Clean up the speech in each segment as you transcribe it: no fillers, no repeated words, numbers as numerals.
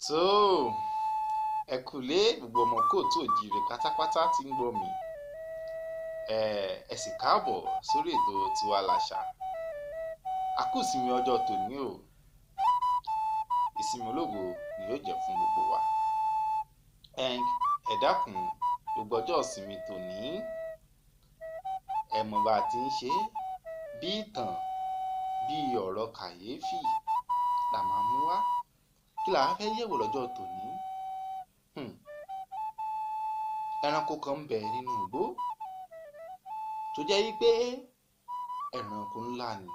tó ẹ kúlé gbogbo ọmọ kóòtù òjíire pátápátá tí ń gbọ́ mi, ẹ sì káàbọ̀ sórí ètò Tiwa Làṣà. A kú ìsinmi ọjọ́ tòní o, ìsinmi ológo ni yóò jẹ́ fún gbogbo wa. Ẹ dákun, gbogbo ọjọ́ ìsinmi tòní ẹ mọ̀ bá a ti ń ṣe bí ìtàn, bí ọ̀rọ̀ kàyéfì la máa mú wá. Kí la fẹ́ yẹ̀wò lọ́jọ́ tòní? Ẹranko kan ń bẹ nínú igbó tó jẹ́ wípé ẹranko ńlá ni.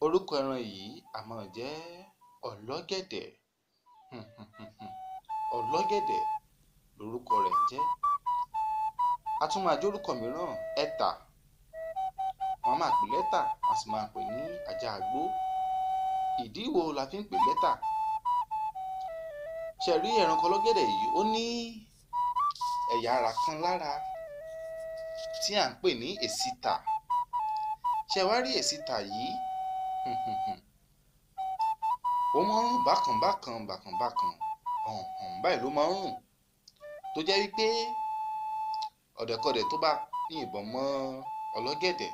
Orúkọ ẹran yìí a máa jẹ́ ọlọ́gẹ̀dẹ̀. Ọlọ́gẹ̀dẹ̀ lorúkọ rẹ̀ ń jẹ́. A tún máa jẹ́ orúkọ mìíràn, ẹtà. Wọ́n máa pè lẹ́tà, wọ́n sì máa pè ní ajá igbó. Ìdí wo la fi ń pè lẹ́tà? Ṣé rí ẹranko ọlọ́gẹ̀dẹ̀ yìí, ó ní ẹ̀yà ara kan lára tí à ń pè ní èsìtà. Ṣé wá rí èsìtà yìí? Ó máa ń rùn bákan báyìí ló máa ń rùn, tó jẹ́ wípé ọ̀dẹ̀kọdẹ̀ tó bá yìnbọn mọ́ ọlọ́gẹ̀dẹ̀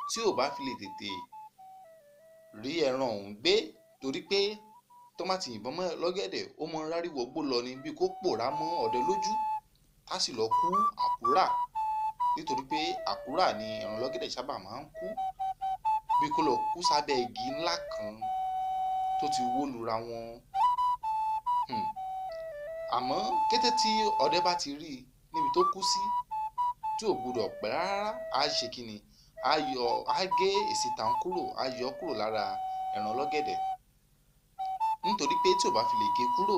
tí ò bá fi lè tètè rí ẹran ọ̀hún gbé, torí pé tó má ti yìnbọn mọ́ ọlọ́gẹ̀dẹ̀ ó mọ rárí wọgbó lọ ni, bí kò pòórá mọ́ ọdẹ lójú á sì lọ kú àkúrà, nítorí pé àkúrà ni ẹran ọlọ́gẹ̀dẹ̀ sábà máa ń kú, bí kò lọ kú sábẹ́ igi ńlá kan tó ti wó lura wọn. Àmọ́ kété tí ọdẹ bá ti rí i níbi tó kú sí, tí ò gbọdọ̀ pẹ́ rárá, á ṣe kíni, á gé èsìtà ń kúrò, á yọ kúrò lára ẹran ọlọ́gẹ̀dẹ̀, nítorí pé tí ò bá fi lè gé kúrò,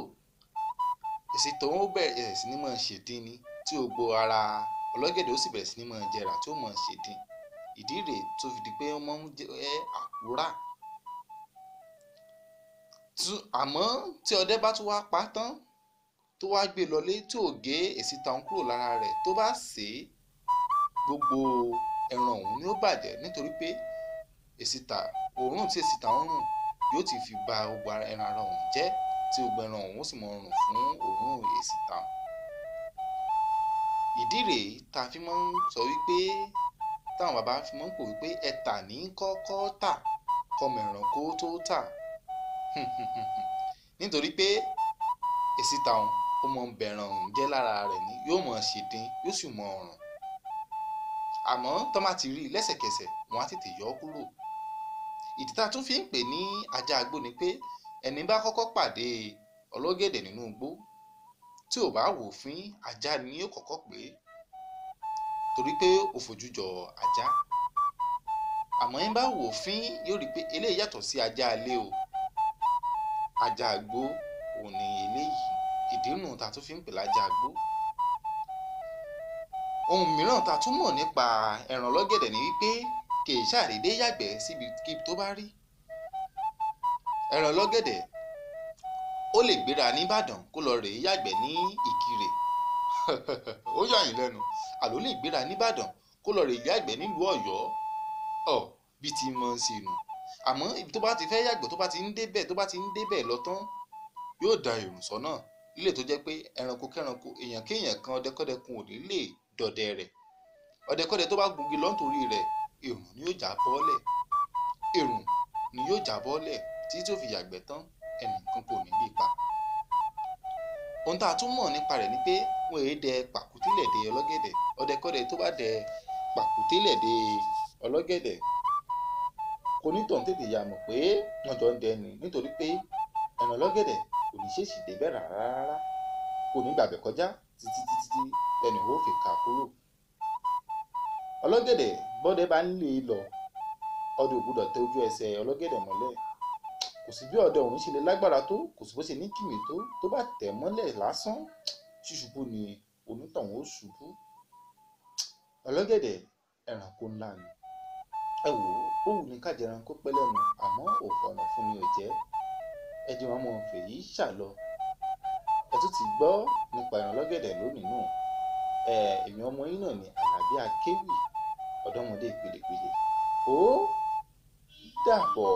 èsìtà ó bẹ̀rẹ̀ sí ní máa ṣèdín ni, tí gbogbo ara ọlọ́gẹ̀dẹ̀ ó sì bẹ̀rẹ̀ sí ní máa jẹrà tí ó máa ṣèdín. Ìdí rèé tó fi di pé wọ́n máa ń jẹ́ àkúrà. Àmọ́ tí ọdẹ bá tún wá pa á tán, tó wá gbé lọlé tí ò gé èsìtà ń kúrò lára rẹ̀, tó bá sè é, gbogbo ẹran ọ̀hún ni ó bàjẹ́, nítorí pé òórùn tí èsìtà ń rùn yóò ti fi ba gbogbo ẹran ara ọ̀hún jẹ́, tí gbogbo ẹran ọ̀hún ó sì máa rùn fún òórùn èsìtà. Ìdí rèé tá a fi máa ń sọ wípé, táwọn bàbá fi máa ń pò wípé ẹtà ní kọ́kọ́ tà kọmọ ẹranko tó tà. Nítorí pé èsìtà ó mọ bẹ̀ràn ọ̀hún jẹ́ lára rẹ̀ ni, yóò mọ ṣèdín, yóò sì mọ ọ̀rùn. Àmọ́ tó má ti rí i lẹ́sẹ̀kẹsẹ̀, wọ́n á tètè yọ ọ́ kúrò. Ìdí tá a tún fi ń pè ní ajá igbó ni pé ẹni bá kọ́kọ́ pàdé ọlọ́gẹ̀dẹ̀ nínú igbó, tí ò bá wò fín, ajá ni yóò kọ́kọ́ pè é, torí pé ó fojú jọ ajá. Àmọ́ ẹni bá wò fín, yóò rí i pé eléyìí yàtọ̀ sí ajá ilé o, ajá igbó òun ni eléyìí. Ìdí nù tá a tún fi ń pè lájá igbó. Ohun mìíràn tá a tún mọ̀ nípa ẹran ọlọ́gẹ̀dẹ̀ ni wípé kì í ṣàdédé yàgbẹ́ síbi tó bá rí. Ẹran ọlọ́gẹ̀dẹ̀ ó lè gbéra ní Ìbàdàn kó lọ rèé yàgbẹ́ ní Ìkirè. Ó yà yín lẹ́nu, àló lè gbéra ní Ìbàdàn kó lọ rèé yàgbẹ́ nílùú Ọ̀yọ́. Bí ti mọ̀ ń ṣe nù. Àmọ́ ibi tó bá ti fẹ́ yàgbẹ́, tó bá ti ń débẹ̀ lọ tán, yóò da èrò sọ́nà, ilé tó jẹ́ pé ẹranko kẹ́ranko, èèyàn kéèyàn kan, ọdẹkọ́dẹ kan ò ní lè dọdẹ rẹ̀. Ọdẹkọ́dẹ tó bá gungi lọ nítorí rẹ̀, èrùn ni yóò já bọ́lẹ̀ tí tó fi yàgbẹ́ tán, ẹnìkan kò ní lè pa. Ohun tá a tún mọ̀ nípa rẹ̀ ni pé wọ́n èé dẹ pàkútélẹ̀ dé ọlọ́gẹ̀dẹ̀. Ọdẹkọ́dẹ tó bá dẹ pàkútélẹ̀ dé ọlọ́gẹ̀dẹ̀, kò ní tàn tètè yà mọ̀ pé wọ́n jọ ń dẹ ni, nítorí pé ẹran ọlọ́gẹ̀dẹ̀ kò ní ṣèṣì débẹ̀ rárá, kò ní gbàbẹ̀ kọjá títí ẹni ó fi kà kúrò. Ọlọ́gẹ̀dẹ̀ bọ́dẹ bá ń lé lọ, ọdẹ ò gbọdọ̀ tẹ ojú ẹsẹ̀ ọlọ́gẹ̀dẹ̀ mọ́lẹ̀. Kò sí bí ọdẹ òun ṣe lè lágbára tó, kò sí bó ṣe ní kìmí tó bá tẹ̀ mọ́lẹ̀ lásán, ṣíṣubú ni onítọ̀hún ó ṣubú. Ọlọ́gẹ̀dẹ̀ ẹranko ńlá ni. Ẹ wò ó wù ní ká jẹ ẹranko pẹ́ lẹ́nu, àmọ́ òfòànà fún ni ò jẹ́. Ẹ jẹ́ wọn mọ̀ fèyí ṣàlọ. Ẹ tún ti gbọ́ nípa ẹran ọlọ́gẹ̀dẹ̀ lónìí nù. Èmi ọmọ yín náà ni Àlàbí Akéwì, ọ̀dọ́mọdé pèlèpèlè. Ó dàbọ̀.